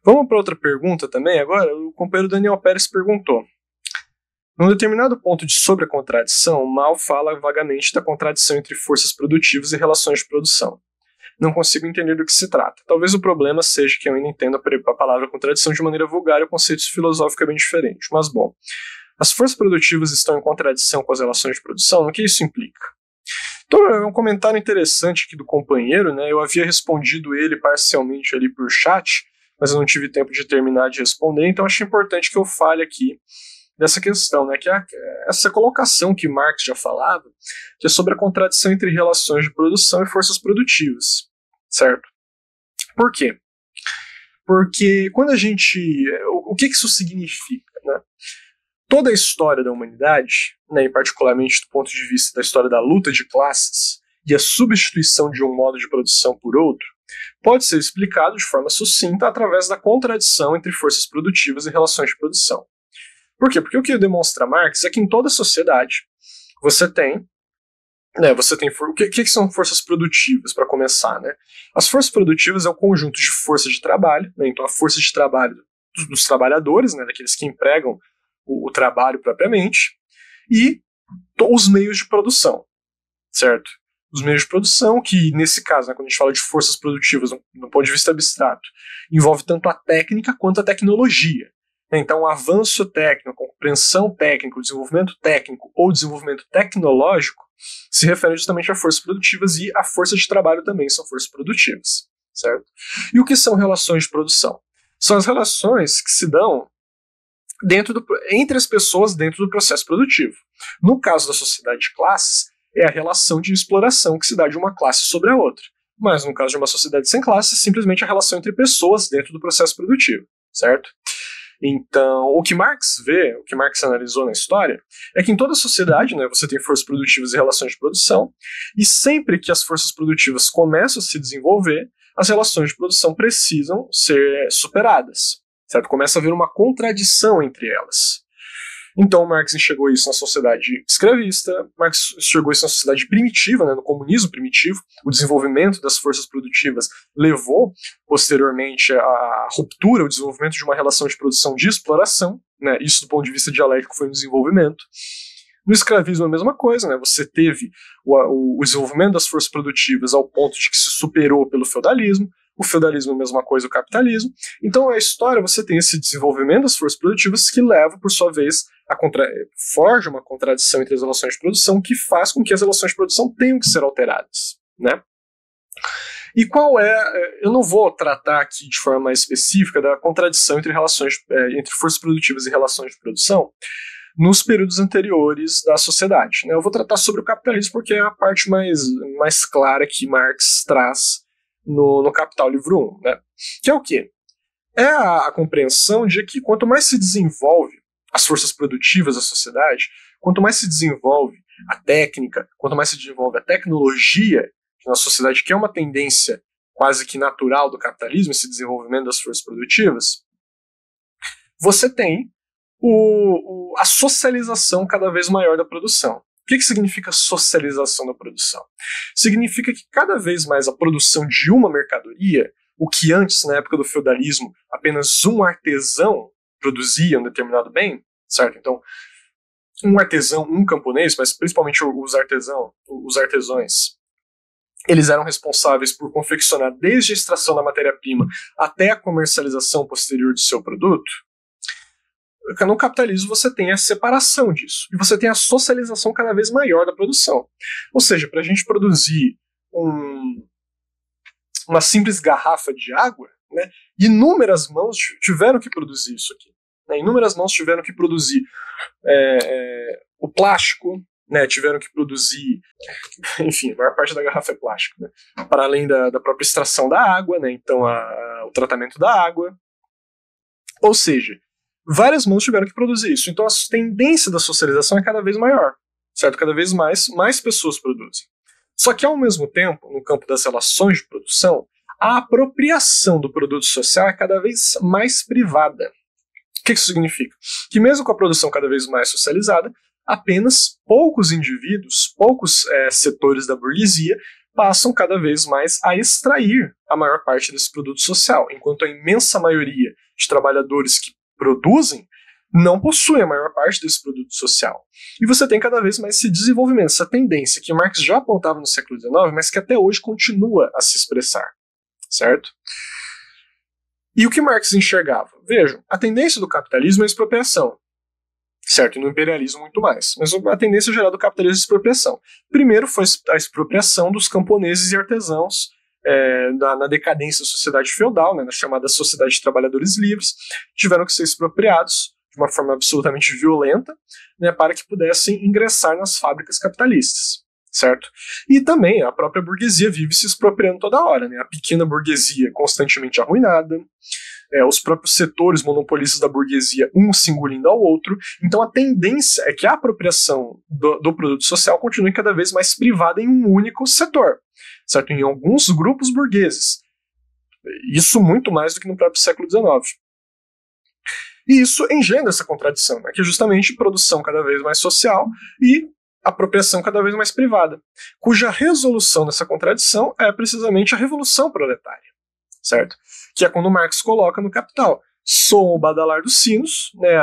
Vamos para outra pergunta também agora. O companheiro Daniel Pérez perguntou: num determinado ponto sobre a contradição, Mal fala vagamente da contradição entre forças produtivas e relações de produção. Não consigo entender do que se trata. Talvez o problema seja que eu ainda entendo a palavra contradição de maneira vulgar e o conceito filosófico é bem diferente. Mas, bom, as forças produtivas estão em contradição com as relações de produção? O que isso implica? Então, é um comentário interessante aqui do companheiro, né? Eu havia respondido ele parcialmente ali por chat, mas eu não tive tempo de terminar de responder, então acho importante que eu fale aqui dessa questão, né, que é essa colocação que Marx já falava, que é sobre a contradição entre relações de produção e forças produtivas, certo? Por quê? Porque quando a gente... O que isso significa, né? Toda a história da humanidade, né, e particularmente do ponto de vista da história da luta de classes e a substituição de um modo de produção por outro, pode ser explicado de forma sucinta através da contradição entre forças produtivas e relações de produção. Por quê? Porque o que demonstra Marx é que em toda sociedade você tem o que são forças produtivas, para começar, né? As forças produtivas é o conjunto de força de trabalho, né? Então a força de trabalho dos trabalhadores, né? Daqueles que empregam o trabalho propriamente, e os meios de produção, certo? Os meios de produção, que nesse caso, né, quando a gente fala de forças produtivas no ponto de vista abstrato, envolve tanto a técnica quanto a tecnologia. Então, o avanço técnico, a compreensão técnica, o desenvolvimento técnico ou desenvolvimento tecnológico se refere justamente a forças produtivas, e a força de trabalho também são forças produtivas, certo? E o que são relações de produção? São as relações que se dão entre as pessoas dentro do processo produtivo. No caso da sociedade de classes, é a relação de exploração que se dá de uma classe sobre a outra. Mas no caso de uma sociedade sem classes, é simplesmente a relação entre pessoas dentro do processo produtivo, certo? Então, o que Marx vê, o que Marx analisou na história, é que em toda a sociedade, né, você tem forças produtivas e relações de produção, e sempre que as forças produtivas começam a se desenvolver, as relações de produção precisam ser superadas, certo? Começa a haver uma contradição entre elas. Então, Marx enxergou isso na sociedade escravista, Marx enxergou isso na sociedade primitiva, né, no comunismo primitivo. O desenvolvimento das forças produtivas levou, posteriormente, à ruptura, o desenvolvimento de uma relação de produção de exploração, né, isso do ponto de vista dialético foi um desenvolvimento. No escravismo, a mesma coisa, né, você teve o desenvolvimento das forças produtivas ao ponto de que se superou pelo feudalismo. O feudalismo, a mesma coisa, o capitalismo. Então, a história, você tem esse desenvolvimento das forças produtivas que leva, por sua vez, forja uma contradição entre as relações de produção que faz com que as relações de produção tenham que ser alteradas, né? E qual é... Eu não vou tratar aqui de forma mais específica da contradição entre entre forças produtivas e relações de produção nos períodos anteriores da sociedade, né? Eu vou tratar sobre o capitalismo porque é a parte mais clara que Marx traz no Capital, livro 1, né? Que é o quê? É a compreensão de que quanto mais se desenvolve as forças produtivas da sociedade, quanto mais se desenvolve a técnica, quanto mais se desenvolve a tecnologia na sociedade, que é uma tendência quase que natural do capitalismo, esse desenvolvimento das forças produtivas, você tem a socialização cada vez maior da produção. O que significa socialização da produção? Significa que cada vez mais a produção de uma mercadoria, o que antes, na época do feudalismo, apenas um artesão produzia um determinado bem, certo? Então, um artesão, um camponês, mas principalmente os artesãos, eles eram responsáveis por confeccionar desde a extração da matéria-prima até a comercialização posterior do seu produto. No capitalismo você tem a separação disso, e você tem a socialização cada vez maior da produção. Ou seja, para a gente produzir uma simples garrafa de água, né, inúmeras mãos tiveram que produzir isso aqui. Né, inúmeras mãos tiveram que produzir o plástico, né, tiveram que produzir, enfim, a maior parte da garrafa é plástico, né, para além da própria extração da água, né, então o tratamento da água. Ou seja, várias mãos tiveram que produzir isso. Então a tendência da socialização é cada vez maior, certo? Cada vez mais pessoas produzem. Só que ao mesmo tempo, no campo das relações de produção, a apropriação do produto social é cada vez mais privada. O que isso significa? Que mesmo com a produção cada vez mais socializada, apenas poucos indivíduos, poucos setores da burguesia passam cada vez mais a extrair a maior parte desse produto social, enquanto a imensa maioria de trabalhadores que produzem não possuem a maior parte desse produto social. E você tem cada vez mais esse desenvolvimento, essa tendência que Marx já apontava no século XIX, mas que até hoje continua a se expressar, certo? E o que Marx enxergava? Vejam, a tendência do capitalismo é a expropriação, certo? E no imperialismo muito mais. Mas a tendência geral do capitalismo é a expropriação. Primeiro foi a expropriação dos camponeses e artesãos na decadência da sociedade feudal, né, na chamada sociedade de trabalhadores livres, tiveram que ser expropriados de uma forma absolutamente violenta, né, para que pudessem ingressar nas fábricas capitalistas, certo? E também a própria burguesia vive se expropriando toda hora, né? A pequena burguesia constantemente arruinada, os próprios setores monopolistas da burguesia, um se engolindo ao outro. Então a tendência é que a apropriação do produto social continue cada vez mais privada em um único setor, certo? Em alguns grupos burgueses. Isso muito mais do que no próprio século XIX. E isso engendra essa contradição, né, que é justamente produção cada vez mais social e apropriação cada vez mais privada, cuja resolução dessa contradição é precisamente a revolução proletária, certo? Que é quando Marx coloca no Capital: soam o badalar dos sinos, né,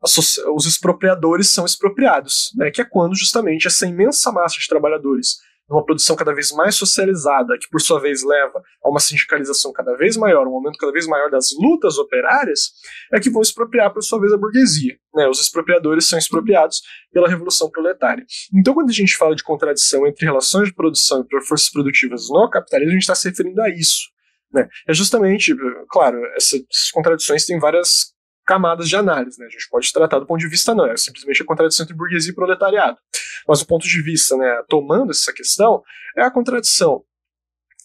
os expropriadores são expropriados, né, que é quando justamente essa imensa massa de trabalhadores, uma produção cada vez mais socializada, que por sua vez leva a uma sindicalização cada vez maior, um aumento cada vez maior das lutas operárias, é que vão expropriar por sua vez a burguesia, né? Os expropriadores são expropriados pela revolução proletária. Então, quando a gente fala de contradição entre relações de produção e forças produtivas no capitalismo, a gente está se referindo a isso, né? É justamente, claro, essas contradições têm várias camadas de análise, né? A gente pode tratar do ponto de vista, não, é simplesmente a contradição entre burguesia e proletariado. Mas o ponto de vista, né, tomando essa questão, é a contradição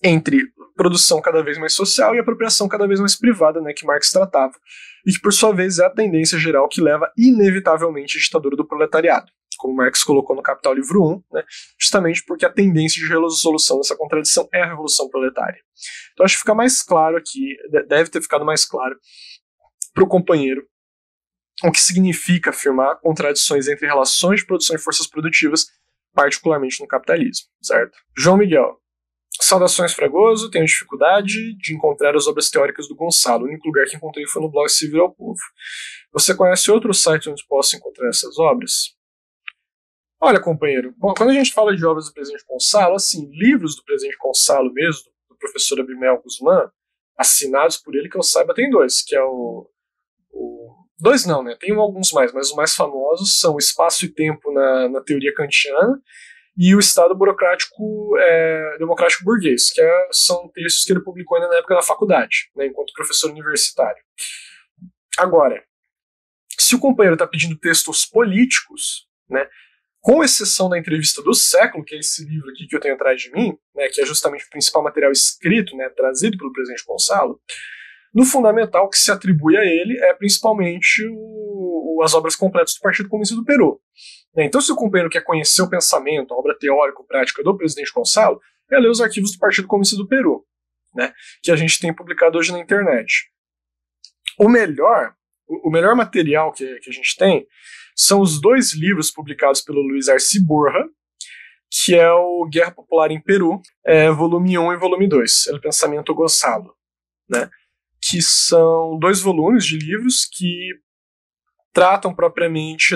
entre produção cada vez mais social e apropriação cada vez mais privada, né, que Marx tratava, e que por sua vez é a tendência geral que leva inevitavelmente à ditadura do proletariado, como Marx colocou no Capital livro 1, né, justamente porque a tendência de resolução dessa contradição é a revolução proletária. Então acho que fica mais claro aqui, deve ter ficado mais claro para o companheiro o que significa afirmar contradições entre relações de produção e forças produtivas, particularmente no capitalismo, certo? João Miguel: saudações, Fragoso, tenho dificuldade de encontrar as obras teóricas do Gonçalo, o único lugar que encontrei foi no blog Civil ao Povo. Você conhece outro site onde posso encontrar essas obras? Olha, companheiro, quando a gente fala de obras do presidente Gonçalo, assim, livros do presidente Gonçalo mesmo, do professor Abimel Guzmán, assinados por ele, que eu saiba, tem dois, que é dois não, né? Tem alguns mais, mas os mais famosos são o Espaço e Tempo na teoria kantiana e o Estado Burocrático Democrático Burguês, que são textos que ele publicou ainda na época da faculdade, né, enquanto professor universitário. Agora, se o companheiro está pedindo textos políticos, né, com exceção da Entrevista do Século, que é esse livro aqui que eu tenho atrás de mim, né, que é justamente o principal material escrito, né, trazido pelo presidente Gonçalo, no fundamental que se atribui a ele é principalmente as obras completas do Partido Comunista do Peru. Então, se o companheiro quer conhecer o pensamento, a obra teórico-prática do presidente Gonçalo, é ler os arquivos do Partido Comunista do Peru, né, que a gente tem publicado hoje na internet. O melhor material que a gente tem são os dois livros publicados pelo Luiz Arce Borja, que é o Guerra Popular em Peru, volume 1 e volume 2, El Pensamento Gonçalo, né, que são dois volumes de livros que tratam propriamente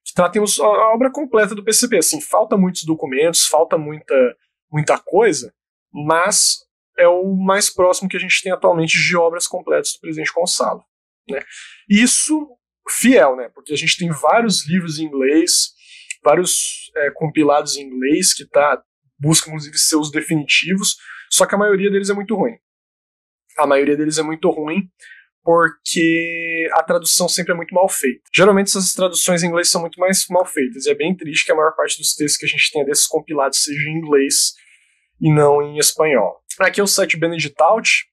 que tratem a obra completa do PCB. Assim, falta muitos documentos, falta muita coisa, mas é o mais próximo que a gente tem atualmente de obras completas do presidente Gonçalo, né? Isso fiel, né? Porque a gente tem vários livros em inglês, vários compilados em inglês que buscam inclusive ser os definitivos, só que a maioria deles é muito ruim. A maioria deles é muito ruim porque a tradução sempre é muito mal feita. Geralmente essas traduções em inglês são muito mais mal feitas, e é bem triste que a maior parte dos textos que a gente tenha desses compilados seja em inglês e não em espanhol. Aqui é o site Beneditaut,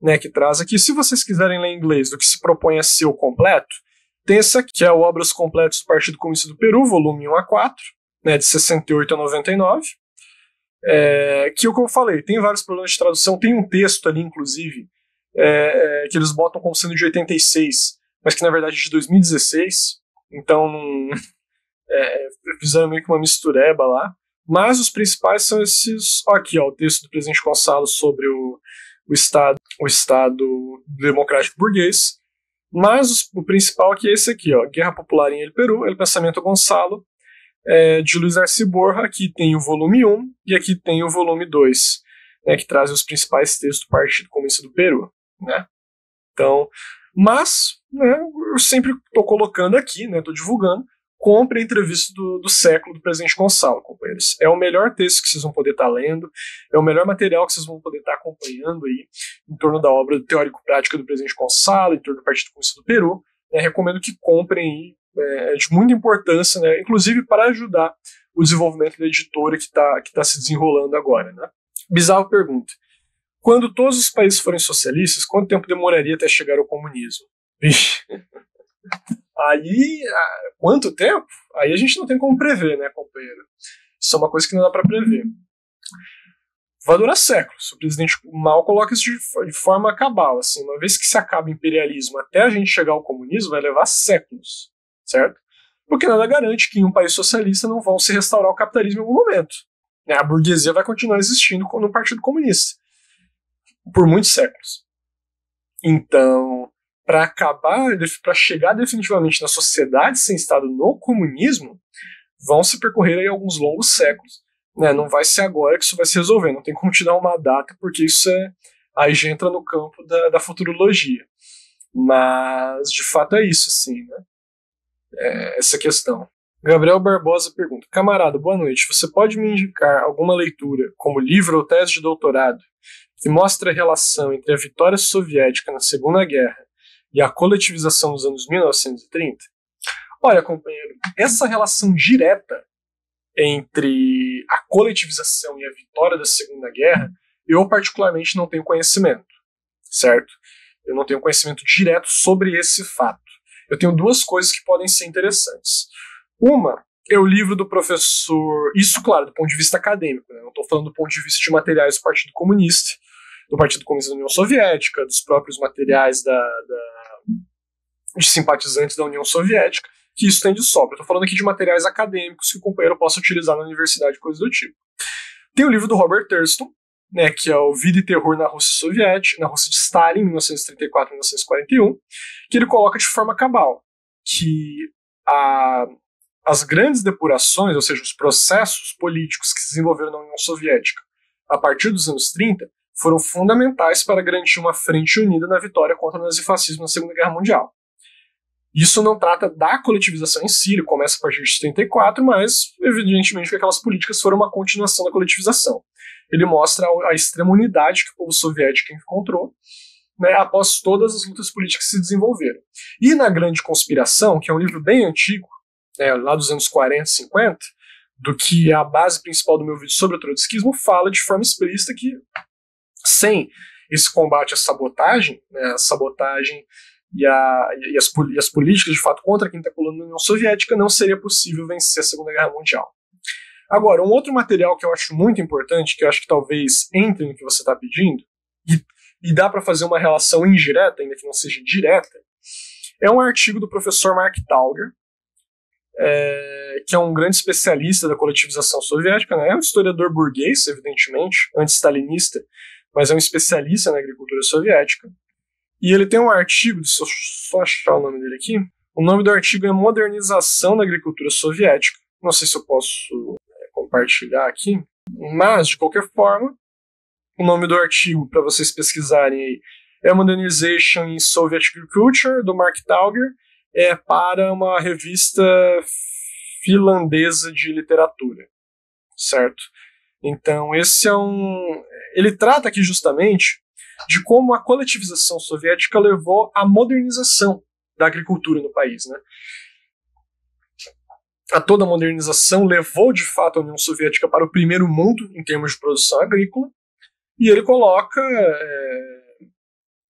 né, que traz aqui, se vocês quiserem ler em inglês do que se propõe a ser o completo, tem esse aqui, que é o Obras Completas do Partido Comunista do Peru, volume 1 a 4, né, de 68 a 99, que é o que eu falei, tem vários problemas de tradução, tem um texto ali, inclusive, que eles botam como sendo de 86, mas que na verdade é de 2016, então fizeram meio que uma mistureba lá, Mas os principais são esses. Ó, aqui, ó, o texto do presidente Gonçalo sobre o Estado Democrático Burguês. Mas o principal aqui é esse aqui, ó, Guerra Popular em El Peru, El Pensamento Gonçalo, de Luiz Arce Borja. Aqui tem o volume 1 e aqui tem o volume 2, né, que trazem os principais textos do Partido Comunista do Peru. Né? Então, mas, né, eu sempre estou colocando aqui, né, estou divulgando, compre a entrevista do século do presidente Gonçalo, companheiros. É o melhor texto que vocês vão poder estar lendo, é o melhor material que vocês vão poder estar acompanhando aí em torno da obra teórico-prática do presidente Gonçalo, em torno do Partido Comunista do Peru. Recomendo que comprem aí, é de muita importância, né, inclusive para ajudar o desenvolvimento da editora que tá se desenrolando agora. Né? Bizarro pergunta. Quando todos os países forem socialistas, quanto tempo demoraria até chegar ao comunismo? Vixe. Aí, quanto tempo? Aí a gente não tem como prever, né, companheiro? Isso é uma coisa que não dá para prever. Vai durar séculos. O presidente Mao coloca isso de forma cabal. Assim, uma vez que se acaba o imperialismo até a gente chegar ao comunismo, vai levar séculos, certo? Porque nada garante que em um país socialista não vão se restaurar o capitalismo em algum momento. A burguesia vai continuar existindo no Partido Comunista por muitos séculos. Então, para chegar definitivamente na sociedade sem Estado no comunismo, vão se percorrer aí alguns longos séculos. Né? Não vai ser agora que isso vai se resolver, não tem como te dar uma data, porque isso aí já entra no campo da futurologia. Mas, de fato, é isso, sim, né? Essa questão. Gabriel Barbosa pergunta: camarada, boa noite, você pode me indicar alguma leitura, como livro ou tese de doutorado, que mostra a relação entre a vitória soviética na Segunda Guerra e a coletivização dos anos 1930? Olha, companheiro, essa relação direta entre a coletivização e a vitória da Segunda Guerra, eu particularmente não tenho conhecimento, certo? Eu não tenho conhecimento direto sobre esse fato. Eu tenho duas coisas que podem ser interessantes. Uma é o livro do professor, isso, claro, do ponto de vista acadêmico, né? Não estou falando do ponto de vista de materiais do Partido Comunista da União Soviética, dos próprios materiais de simpatizantes da União Soviética, que isso tem de sobra. Estou falando aqui de materiais acadêmicos que o companheiro possa utilizar na universidade, coisa do tipo. Tem o livro do Robert Thurston, né, que é o Vida e Terror na Rússia Soviética, na Rússia de Stalin, 1934-1941, que ele coloca de forma cabal que as grandes depurações, ou seja, os processos políticos que se desenvolveram na União Soviética a partir dos anos 30, foram fundamentais para garantir uma frente unida na vitória contra o nazifascismo na Segunda Guerra Mundial. Isso não trata da coletivização em si, ele começa a partir de 34, mas evidentemente que aquelas políticas foram uma continuação da coletivização. Ele mostra a extrema unidade que o povo soviético encontrou, né, após todas as lutas políticas que se desenvolveram. E na Grande Conspiração, que é um livro bem antigo, né, lá dos anos 40 e 50, do que é a base principal do meu vídeo sobre o trotskismo, fala de forma explícita que sem esse combate à sabotagem, né, a sabotagem e as políticas de fato contra quem está colando na União Soviética, não seria possível vencer a Segunda Guerra Mundial. Agora, um outro material que eu acho muito importante, que eu acho que talvez entre no que você está pedindo, e dá para fazer uma relação indireta, ainda que não seja direta, é um artigo do professor Mark Tauger, que é um grande especialista da coletivização soviética, né? É um historiador burguês, evidentemente, anti-stalinista, mas é um especialista na agricultura soviética. E ele tem um artigo, deixa eu só achar o nome dele aqui. O nome do artigo é Modernização da Agricultura Soviética. Não sei se eu posso compartilhar aqui, mas, de qualquer forma, o nome do artigo, para vocês pesquisarem aí, é Modernization in Soviet Agriculture, do Mark Tauger, para uma revista finlandesa de literatura, certo? Então, ele trata aqui justamente de como a coletivização soviética levou à modernização da agricultura no país, né? A toda a modernização levou, de fato, a União Soviética para o primeiro mundo em termos de produção agrícola, e ele coloca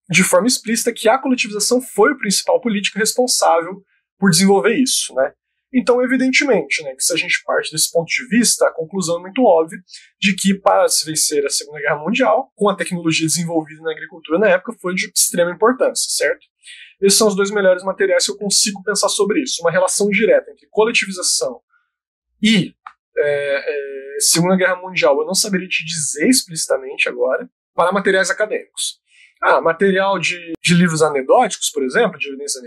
de forma explícita que a coletivização foi a principal política responsável por desenvolver isso, né? Então, evidentemente, né, que se a gente parte desse ponto de vista, a conclusão é muito óbvia de que para se vencer a Segunda Guerra Mundial, com a tecnologia desenvolvida na agricultura na época, foi de extrema importância, certo? Esses são os dois melhores materiais que eu consigo pensar sobre isso. Uma relação direta entre coletivização e Segunda Guerra Mundial, eu não saberia te dizer explicitamente agora, para materiais acadêmicos. Material de livros anedóticos, por exemplo, de evidências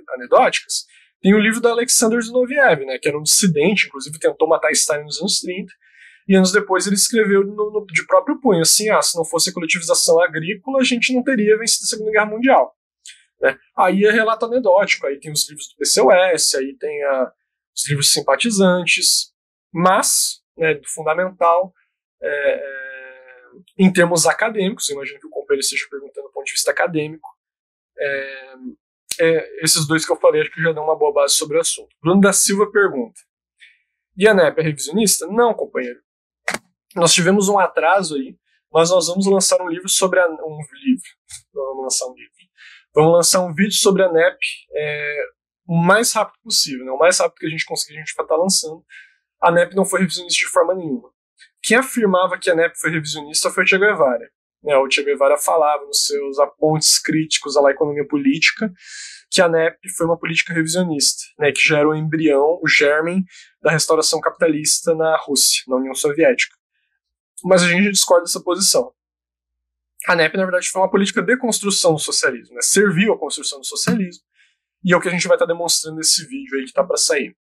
anedóticas, tem o livro do Alexander Zinoviev, né, que era um dissidente, inclusive tentou matar Stalin nos anos 30, e anos depois ele escreveu de próprio punho, assim, se não fosse a coletivização agrícola, a gente não teria vencido a Segunda Guerra Mundial. Né? Aí é relato anedótico, aí tem os livros do PCOS, aí tem os livros simpatizantes, mas, né, do fundamental, em termos acadêmicos, eu imagino que o companheiro esteja perguntando do ponto de vista acadêmico, esses dois que eu falei acho que já dão uma boa base sobre o assunto. Bruno da Silva pergunta: e a NEP é revisionista? Não, companheiro. Nós tivemos um atraso aí, mas nós vamos lançar um livro sobre Vamos lançar um vídeo sobre a NEP o mais rápido possível, né? O mais rápido que a gente conseguir, a gente vai estar lançando. A NEP não foi revisionista de forma nenhuma. Quem afirmava que a NEP foi revisionista foi o Che Guevara. O Che Guevara falava nos seus apontes críticos à economia política que a NEP foi uma política revisionista, né, que já era o embrião, o germen da restauração capitalista na Rússia, na União Soviética. Mas a gente discorda dessa posição. A NEP, na verdade, foi uma política de construção do socialismo, né, serviu à construção do socialismo, e é o que a gente vai estar demonstrando nesse vídeo aí que está para sair.